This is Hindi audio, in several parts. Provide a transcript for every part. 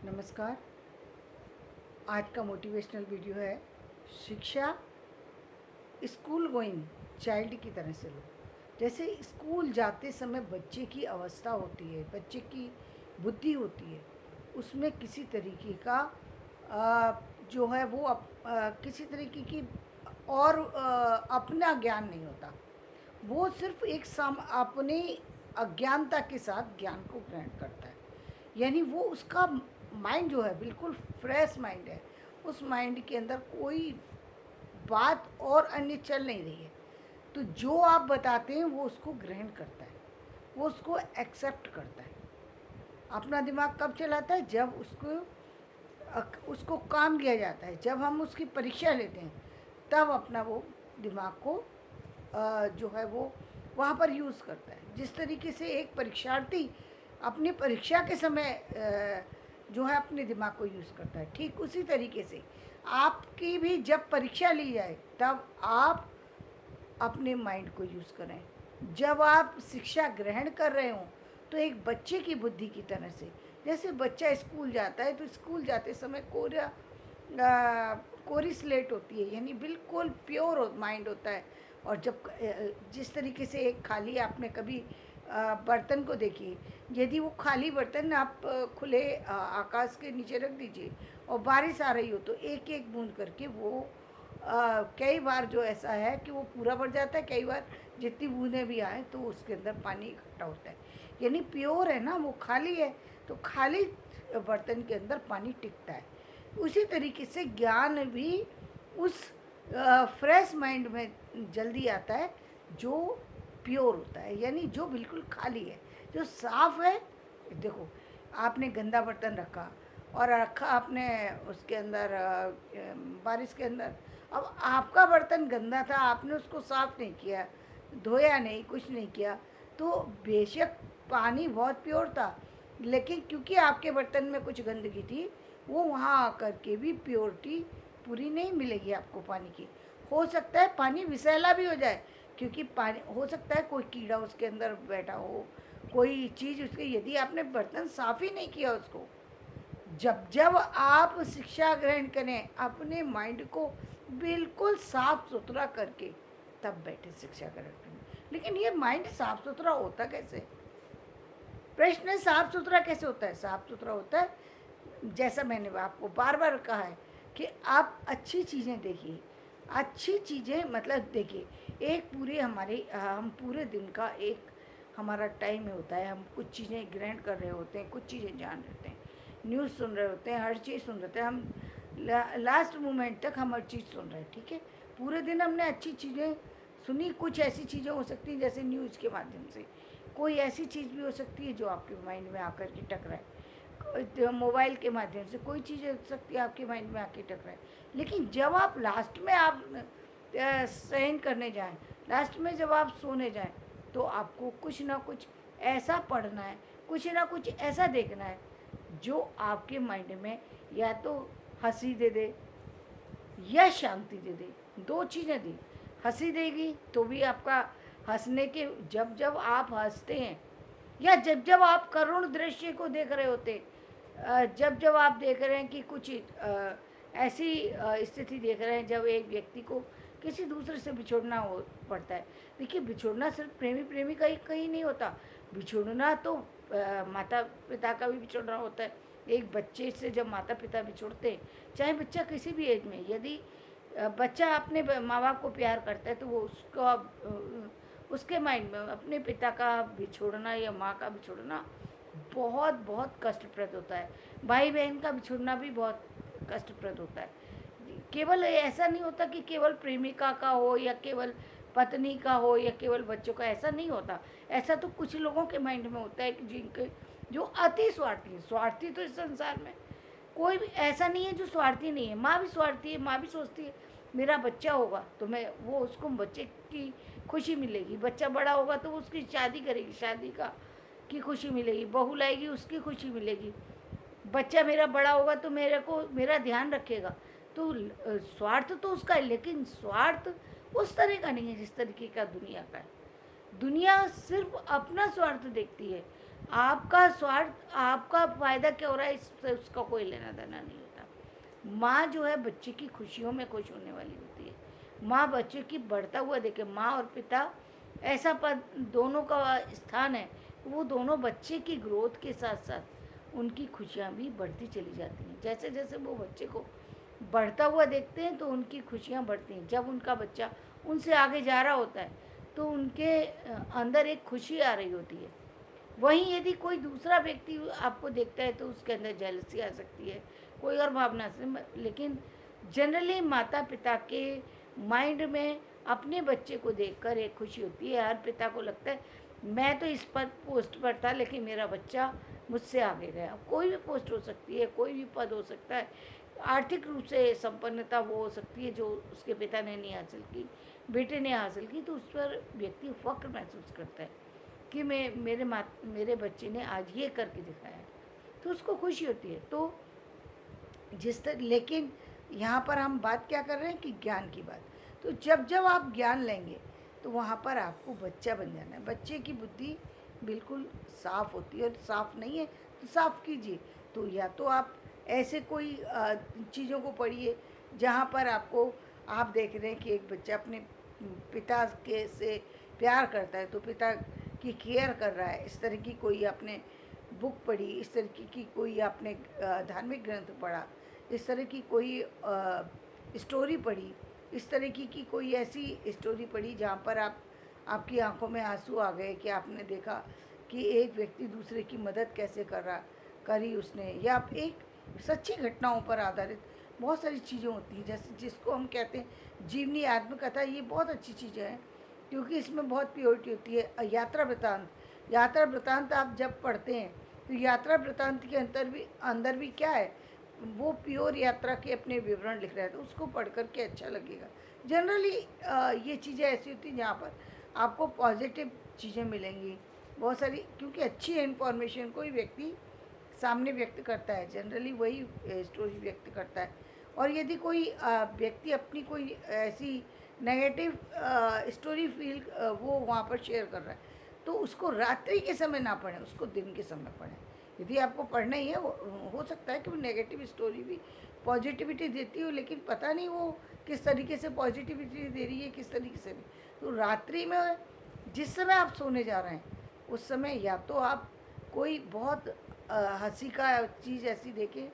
नमस्कार। आज का मोटिवेशनल वीडियो है शिक्षा स्कूल गोइंग चाइल्ड की तरह से लो। जैसे स्कूल जाते समय बच्चे की अवस्था होती है, बच्चे की बुद्धि होती है, उसमें किसी तरीके का जो है वो किसी तरीके की और अपना ज्ञान नहीं होता। वो सिर्फ एक अपने अज्ञानता के साथ ज्ञान को ग्रहण करता है। यानी वो उसका माइंड जो है बिल्कुल फ्रेश माइंड है। उस माइंड के अंदर कोई बात और अन्य चल नहीं रही है। तो जो आप बताते हैं वो उसको ग्रहण करता है, वो उसको एक्सेप्ट करता है। अपना दिमाग कब चलाता है? जब उसको काम दिया जाता है, जब हम उसकी परीक्षा लेते हैं, तब अपना वो दिमाग को जो है वो वहाँ पर यूज़ करता है। जिस तरीके से एक परीक्षार्थी अपनी परीक्षा के समय जो है अपने दिमाग को यूज़ करता है, ठीक उसी तरीके से आपकी भी जब परीक्षा ली जाए तब आप अपने माइंड को यूज़ करें। जब आप शिक्षा ग्रहण कर रहे हों तो एक बच्चे की बुद्धि की तरह से, जैसे बच्चा स्कूल जाता है तो स्कूल जाते समय कोरी स्लेट होती है, यानी बिल्कुल प्योर माइंड होता है। और जब जिस तरीके से एक खाली आपने कभी बर्तन को देखिए, यदि वो खाली बर्तन आप खुले आकाश के नीचे रख दीजिए और बारिश आ रही हो तो एक एक बूंद करके वो कई बार जो ऐसा है कि वो पूरा भर जाता है, कई बार जितनी बूंदें भी आए तो उसके अंदर पानी इकट्ठा होता है। यानी प्योर है ना, वो खाली है तो खाली बर्तन के अंदर पानी टिकता है। उसी तरीके से ज्ञान भी उस फ्रेश माइंड में जल्दी आता है जो प्योर होता है, यानी जो बिल्कुल खाली है, जो साफ है। देखो, आपने गंदा बर्तन रखा और रखा आपने उसके अंदर बारिश के अंदर। अब आपका बर्तन गंदा था, आपने उसको साफ नहीं किया, धोया नहीं, कुछ नहीं किया, तो बेशक पानी बहुत प्योर था, लेकिन क्योंकि आपके बर्तन में कुछ गंदगी थी, वो वहाँ आकर के भी प्योरिटी पूरी नहीं मिलेगी आपको पानी की। हो सकता है पानी विषैला भी हो जाए, क्योंकि पानी हो सकता है कोई कीड़ा उसके अंदर बैठा हो, कोई चीज़ उसके, यदि आपने बर्तन साफ ही नहीं किया उसको। जब जब आप शिक्षा ग्रहण करें अपने माइंड को बिल्कुल साफ सुथरा करके, तब बैठे शिक्षा ग्रहण करें। लेकिन ये माइंड साफ सुथरा होता कैसे? प्रश्न है, साफ सुथरा कैसे होता है? साफ सुथरा होता है, जैसा मैंने आपको बार बार कहा है कि आप अच्छी चीज़ें देखिए। अच्छी चीज़ें मतलब देखिए, एक पूरे हम पूरे दिन का एक हमारा टाइम होता है, हम कुछ चीज़ें ग्रहण कर रहे होते हैं, कुछ चीज़ें जान रहे हैं, न्यूज़ सुन रहे होते हैं, हर चीज़ सुन रहे होते हैं, हम लास्ट मोमेंट तक हम हर चीज़ सुन रहे हैं, ठीक है। पूरे दिन हमने अच्छी चीज़ें सुनी, कुछ ऐसी चीज़ें हो सकती हैं जैसे न्यूज़ के माध्यम से, कोई ऐसी चीज़ भी हो सकती है जो आपके माइंड में आकर के टकराए, मोबाइल के माध्यम से कोई चीज़ हो सकती है आपके माइंड में आके टकराए। लेकिन जब आप लास्ट में आप सहन करने जाएं, लास्ट में जब आप सोने जाएं, तो आपको कुछ ना कुछ ऐसा पढ़ना है, कुछ ना कुछ ऐसा देखना है जो आपके माइंड में या तो हंसी दे दे या शांति दे दे। दो चीज़ें दी। हंसी देगी तो भी आपका हंसने के, जब जब आप हंसते हैं या जब जब आप करुण दृश्य को देख रहे होते, जब जब आप देख रहे हैं कि कुछ ऐसी स्थिति देख रहे हैं जब एक व्यक्ति को किसी दूसरे से बिछोड़ना हो पड़ता है। देखिए, बिछोड़ना सिर्फ प्रेमी प्रेमी का ही कहीं नहीं होता, बिछोड़ना तो माता पिता का भी बिछोड़ना होता है। एक बच्चे से जब माता पिता बिछोड़ते हैं, चाहे बच्चा किसी भी एज में, यदि बच्चा अपने माँ बाप को प्यार करता है तो वो उसके माइंड में अपने पिता का बिछोड़ना या माँ का बिछोड़ना बहुत बहुत कष्टप्रद होता है। भाई बहन का बिछोड़ना भी बहुत कष्टप्रद होता है। केवल ऐसा नहीं होता कि केवल प्रेमिका का हो या केवल पत्नी का हो या केवल बच्चों का, ऐसा नहीं होता। ऐसा तो कुछ लोगों के माइंड में होता है कि जिनके जो अति स्वार्थी है। स्वार्थी तो इस संसार में कोई भी ऐसा नहीं है जो स्वार्थी नहीं है। माँ भी स्वार्थी है, माँ भी सोचती है मेरा बच्चा होगा तो मैं वो उसको बच्चे की खुशी मिलेगी, बच्चा बड़ा होगा तो वो उसकी शादी करेगी, शादी का की खुशी मिलेगी, बहू लाएगी उसकी खुशी मिलेगी, बच्चा मेरा बड़ा होगा तो मेरे को मेरा ध्यान रखेगा। तो स्वार्थ तो उसका है, लेकिन स्वार्थ उस तरह का नहीं है जिस तरीके का दुनिया का है। दुनिया सिर्फ अपना स्वार्थ देखती है। आपका स्वार्थ, आपका फ़ायदा क्या हो रहा है इससे उसका कोई लेना देना नहीं होता। माँ जो है बच्चे की खुशियों में खुश होने वाली होती है। माँ बच्चे की बढ़ता हुआ देखे, माँ और पिता ऐसा पद दोनों का स्थान है, वो दोनों बच्चे की ग्रोथ के साथ साथ उनकी खुशियाँ भी बढ़ती चली जाती हैं। जैसे जैसे वो बच्चे को बढ़ता हुआ देखते हैं तो उनकी खुशियाँ बढ़ती हैं। जब उनका बच्चा उनसे आगे जा रहा होता है तो उनके अंदर एक खुशी आ रही होती है। वहीं यदि कोई दूसरा व्यक्ति आपको देखता है तो उसके अंदर जेलसी आ सकती है, कोई और भावना से। लेकिन जनरली माता पिता के माइंड में अपने बच्चे को देखकर एक खुशी होती है। हर पिता को लगता है मैं तो इस पद पोस्ट पर था लेकिन मेरा बच्चा मुझसे आगे गया। कोई भी पोस्ट हो सकती है, कोई भी पद हो सकता है। आर्थिक रूप से संपन्नता वो हो सकती है जो उसके पिता ने नहीं हासिल की, बेटे ने हासिल की, तो उस पर व्यक्ति फ़ख्र महसूस करता है कि मेरे बच्चे ने आज ये करके दिखाया है, तो उसको खुशी होती है। तो जिस तरह, लेकिन यहाँ पर हम बात क्या कर रहे हैं कि ज्ञान की बात। तो जब जब आप ज्ञान लेंगे तो वहाँ पर आपको बच्चा बन जाना है। बच्चे की बुद्धि बिल्कुल साफ़ होती है, और साफ़ नहीं है तो साफ़ कीजिए। तो या तो आप ऐसे कोई चीज़ों को पढ़िए जहाँ पर आपको, आप देख रहे हैं कि एक बच्चा अपने पिता के से प्यार करता है तो पिता की केयर कर रहा है, इस तरह की कोई आपने बुक पढ़ी, इस तरह की कोई आपने धार्मिक ग्रंथ पढ़ा, इस तरह की कोई स्टोरी पढ़ी, इस तरह की कोई ऐसी स्टोरी पढ़ी जहाँ पर आपकी आंखों में आंसू आ गए कि आपने देखा कि एक व्यक्ति दूसरे की मदद कैसे करी उसने, या एक सच्ची घटनाओं पर आधारित बहुत सारी चीज़ें होती हैं, जैसे जिसको हम कहते हैं जीवनी आत्मकथा। ये बहुत अच्छी चीज़ें हैं क्योंकि इसमें बहुत प्योरिटी होती है। यात्रा वृतांत आप जब पढ़ते हैं तो यात्रा वृतांत के अंदर भी क्या है, वो प्योर यात्रा के अपने विवरण लिख रहे हैं, तो उसको पढ़ कर के अच्छा लगेगा। जनरली ये चीज़ें ऐसी होती हैं जहाँ पर आपको पॉजिटिव चीज़ें मिलेंगी बहुत सारी, क्योंकि अच्छी इन्फॉर्मेशन कोई व्यक्ति सामने व्यक्त करता है, जनरली वही स्टोरी व्यक्त करता है। और यदि कोई व्यक्ति अपनी कोई ऐसी नेगेटिव स्टोरी वो वहाँ पर शेयर कर रहा है तो उसको रात्रि के समय ना पढ़ें, उसको दिन के समय पढ़ें। यदि आपको पढ़ना ही है, हो सकता है कि वो नेगेटिव स्टोरी भी पॉजिटिविटी देती हो, लेकिन पता नहीं वो किस तरीके से पॉजिटिविटी दे रही है, किस तरीके से भी। तो रात्रि में जिस समय आप सोने जा रहे हैं उस समय या तो आप कोई बहुत हंसी का चीज़ ऐसी देखें,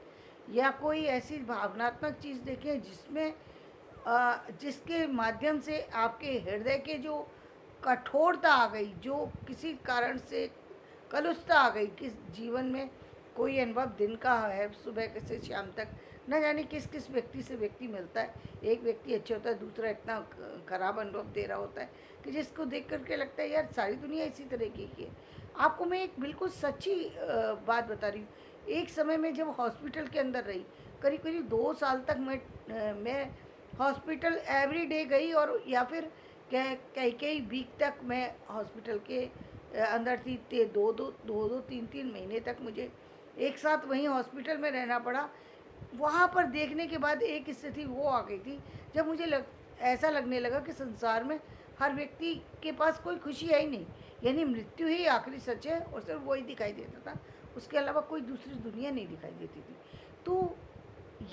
या कोई ऐसी भावनात्मक चीज़ देखें जिसके माध्यम से आपके हृदय के जो कठोरता आ गई, जो किसी कारण से कलुषता आ गई, किस जीवन में कोई अनुभव दिन का है, सुबह से शाम तक न जाने किस किस व्यक्ति से व्यक्ति मिलता है। एक व्यक्ति अच्छा होता है, दूसरा इतना खराब अनुभव दे रहा होता है कि जिसको देख करके लगता है यार सारी दुनिया इसी तरह की है। आपको मैं एक बिल्कुल सच्ची बात बता रही हूँ। एक समय में जब हॉस्पिटल के अंदर रही, करीब करीब 2 साल तक मैं हॉस्पिटल एवरी डे गई, और या फिर कई कई वीक तक मैं हॉस्पिटल के अंदर थी। 2-3 महीने तक मुझे एक साथ वहीं हॉस्पिटल में रहना पड़ा। वहाँ पर देखने के बाद एक स्थिति वो आ गई थी जब मुझे ऐसा लगने लगा कि संसार में हर व्यक्ति के पास कोई खुशी है ही नहीं, यानी मृत्यु ही आखिरी सच है और सिर्फ वही दिखाई देता था, उसके अलावा कोई दूसरी दुनिया नहीं दिखाई देती थी। तो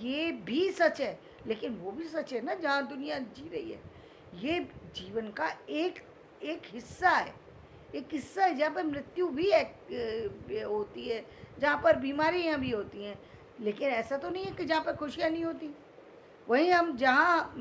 ये भी सच है, लेकिन वो भी सच है ना जहाँ दुनिया जी रही है। ये जीवन का एक एक हिस्सा है, एक हिस्सा है जहाँ पर मृत्यु भी होती है, जहाँ पर बीमारियाँ भी होती हैं। लेकिन ऐसा तो नहीं है कि जहाँ पर खुशियाँ नहीं होती। वहीं हम जहाँ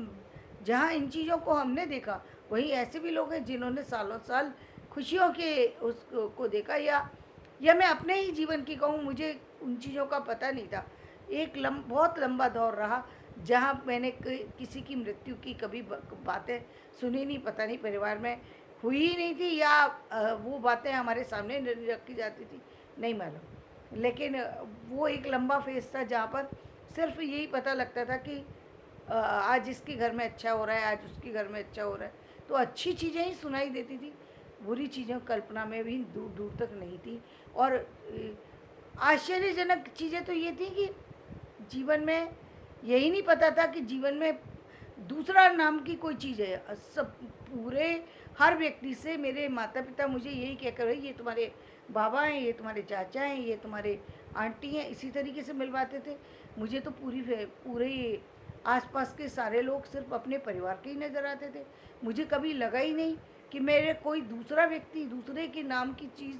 जहाँ इन चीज़ों को हमने देखा, वहीं ऐसे भी लोग हैं जिन्होंने सालों साल खुशियों के को देखा, या मैं अपने ही जीवन की कहूँ, मुझे उन चीज़ों का पता नहीं था। एक बहुत लंबा दौर रहा जहाँ मैंने किसी की मृत्यु की कभी बातें सुनी नहीं, पता नहीं परिवार में हुई ही नहीं थी, या वो बातें हमारे सामने नहीं रखी जाती थी, नहीं मालूम। लेकिन वो एक लंबा फेज़ था जहाँ पर सिर्फ यही पता लगता था कि आज इसके घर में अच्छा हो रहा है, आज उसके घर में अच्छा हो रहा है। तो अच्छी चीज़ें ही सुनाई देती थी, बुरी चीज़ें कल्पना में भी दूर दूर तक नहीं थी। और आश्चर्यजनक चीज़ें तो ये थी कि जीवन में यही नहीं पता था कि जीवन में दूसरा नाम की कोई चीज़ है। सब पूरे हर व्यक्ति से मेरे माता पिता मुझे यही कहकर ये तुम्हारे बाबा हैं, ये तुम्हारे चाचा हैं, ये तुम्हारे आंटी हैं, इसी तरीके से मिलवाते थे। मुझे तो पूरे आसपास के सारे लोग सिर्फ अपने परिवार के ही नज़र आते थे। मुझे कभी लगा ही नहीं कि मेरे कोई दूसरा व्यक्ति, दूसरे के नाम की चीज़,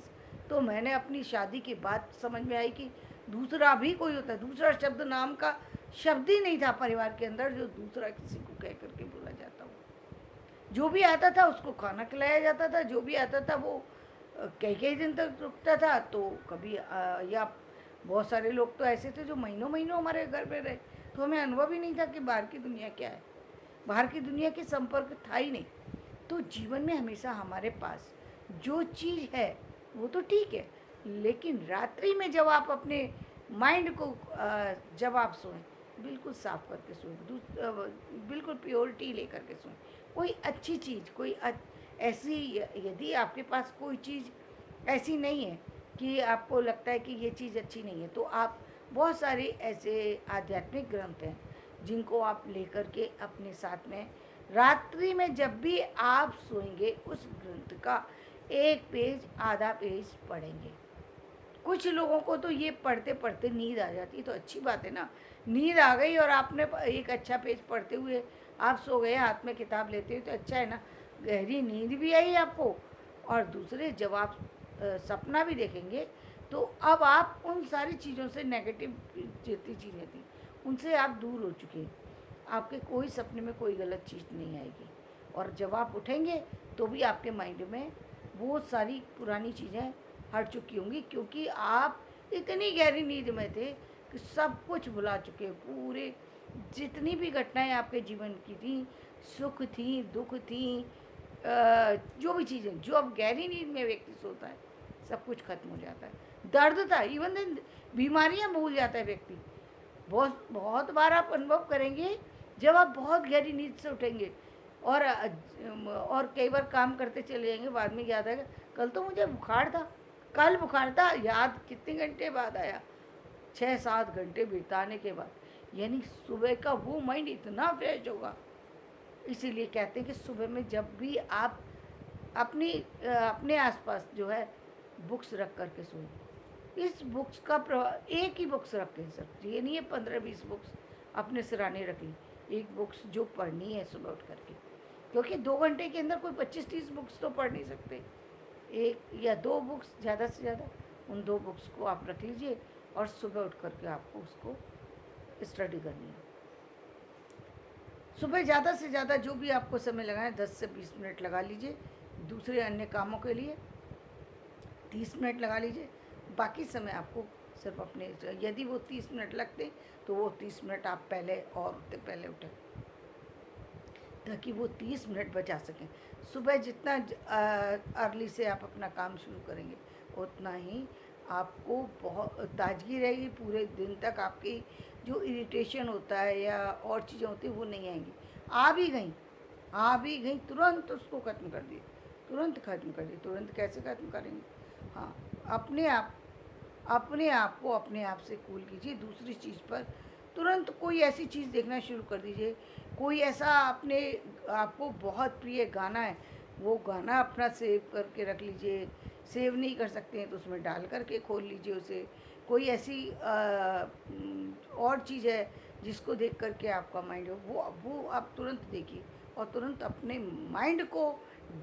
तो मैंने अपनी शादी के बाद समझ में आई कि दूसरा भी कोई होता है। दूसरा शब्द नाम का शब्द ही नहीं था परिवार के अंदर जो दूसरा किसी को कह करके बोला जाता हो। जो भी आता था उसको खाना खिलाया जाता था, जो भी आता था वो कई कई दिन तक रुकता था। तो कभी या बहुत सारे लोग तो ऐसे थे जो महीनों महीनों हमारे घर पे रहे, तो हमें अनुभव ही नहीं था कि बाहर की दुनिया क्या है। बाहर की दुनिया के संपर्क था ही नहीं। तो जीवन में हमेशा हमारे पास जो चीज़ है वो तो ठीक है, लेकिन रात्रि में जब आप अपने माइंड को जब आप सोएं, बिल्कुल साफ करके सोएं, बिल्कुल प्योरिटी लेकर के सोएं। कोई अच्छी चीज़, ऐसी, यदि आपके पास कोई चीज़ ऐसी नहीं है कि आपको लगता है कि ये चीज़ अच्छी नहीं है, तो आप बहुत सारे ऐसे आध्यात्मिक ग्रंथ हैं जिनको आप लेकर के अपने साथ में रात्रि में जब भी आप सोएंगे उस ग्रंथ का एक पेज, आधा पेज पढ़ेंगे। कुछ लोगों को तो ये पढ़ते पढ़ते नींद आ जाती है, तो अच्छी बात है ना। नींद आ गई और आपने एक अच्छा पेज पढ़ते हुए आप सो गए, हाथ में किताब लेते हुए, तो अच्छा है ना। गहरी नींद भी आई आपको, और दूसरे जब आप सपना भी देखेंगे तो अब आप उन सारी चीज़ों से, नेगेटिव जितनी चीज़ें थी उनसे आप दूर हो चुके हैं। आपके कोई सपने में कोई गलत चीज़ नहीं आएगी, और जब आप उठेंगे तो भी आपके माइंड में वो सारी पुरानी चीज़ें हट चुकी होंगी, क्योंकि आप इतनी गहरी नींद में थे कि सब कुछ भुला चुके। पूरे जितनी भी घटनाएं आपके जीवन की थी, सुख थी, दुख थी, जो भी चीज़ें, जो अब गहरी नींद में व्यक्ति सोता है, सब कुछ खत्म हो जाता है। दर्द था, इवन बीमारियां भूल जाता है व्यक्ति। बहुत बहुत बार आप अनुभव करेंगे जब आप बहुत गहरी नींद से उठेंगे, और कई बार काम करते चले जाएंगे, बाद में याद आएगा कल तो मुझे बुखार था, कल बुखार था, याद कितने घंटे बाद आया, 6-7 घंटे बिताने के बाद। यानी सुबह का वो माइंड इतना फ्रेश होगा। इसीलिए कहते हैं कि सुबह में जब भी आप अपने आसपास जो है बुक्स रख करके सोएं। इस बुक्स का एक ही बुक्स रखें सर, ये नहीं है 15-20 बुक्स अपने सिराने रख ली। एक बुक्स जो पढ़नी है सुबह उठ करके, क्योंकि 2 घंटे के अंदर कोई 25-30 बुक्स तो पढ़ नहीं सकते। 1 या 2 बुक्स ज़्यादा से ज़्यादा, उन 2 बुक्स को आप रख लीजिए और सुबह उठ करके आपको उसको स्टडी करनी है। सुबह ज़्यादा से ज़्यादा जो भी आपको समय लगाए 10 से 20 मिनट लगा लीजिए। दूसरे अन्य कामों के लिए 30 मिनट लगा लीजिए। बाकी समय आपको सिर्फ अपने, यदि वो 30 मिनट लगते तो वो 30 मिनट आप पहले और उठते पहले उठें, ताकि वो 30 मिनट बचा सकें। सुबह जितना अर्ली से आप अपना काम शुरू करेंगे उतना ही आपको बहुत ताजगी रहेगी। पूरे दिन तक आपकी जो इरिटेशन होता है या और चीज़ें होती हैं वो नहीं आएंगी। आ भी गई तुरंत उसको ख़त्म कर दिए, तुरंत ख़त्म कर दिए। तुरंत कैसे ख़त्म करेंगे? हाँ, अपने आप को अपने आप से कूल कीजिए। दूसरी चीज़ पर तुरंत कोई ऐसी चीज़ देखना शुरू कर दीजिए। कोई ऐसा आपको बहुत प्रिय गाना है, वो गाना अपना सेव करके रख लीजिए। सेव नहीं कर सकते हैं तो उसमें डाल करके खोल लीजिए उसे। कोई ऐसी और चीज़ है जिसको देख करके आपका माइंड हो, वो आप तुरंत देखिए और तुरंत अपने माइंड को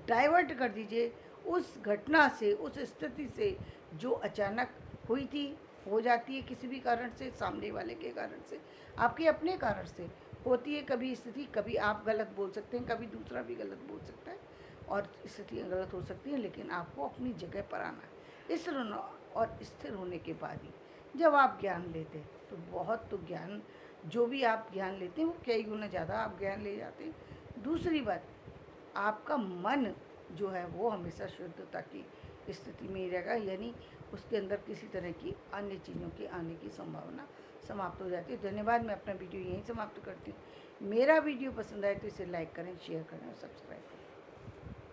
डाइवर्ट कर दीजिए उस घटना से, उस स्थिति से जो अचानक हुई थी, हो जाती है किसी भी कारण से, सामने वाले के कारण से, आपके अपने कारण से होती है कभी स्थिति। कभी आप गलत बोल सकते हैं, कभी दूसरा भी गलत बोल सकता है, और स्थितियाँ गलत हो सकती हैं, लेकिन आपको अपनी जगह पर आना है। स्थिर होना, और स्थिर होने के बाद ही जब आप ज्ञान लेते हैं तो बहुत, तो ज्ञान, जो भी आप ज्ञान लेते हैं वो कई गुना ज़्यादा आप ज्ञान ले जाते हैं। दूसरी बात, आपका मन जो है वो हमेशा शुद्धता की स्थिति में ही रहेगा, यानी उसके अंदर किसी तरह की अन्य चीज़ों के आने की संभावना समाप्त हो जाती है। धन्यवाद। मैं अपना वीडियो यहीं समाप्त करती हूँ। मेरा वीडियो पसंद आए तो इसे लाइक करें, शेयर करें और सब्सक्राइब करें।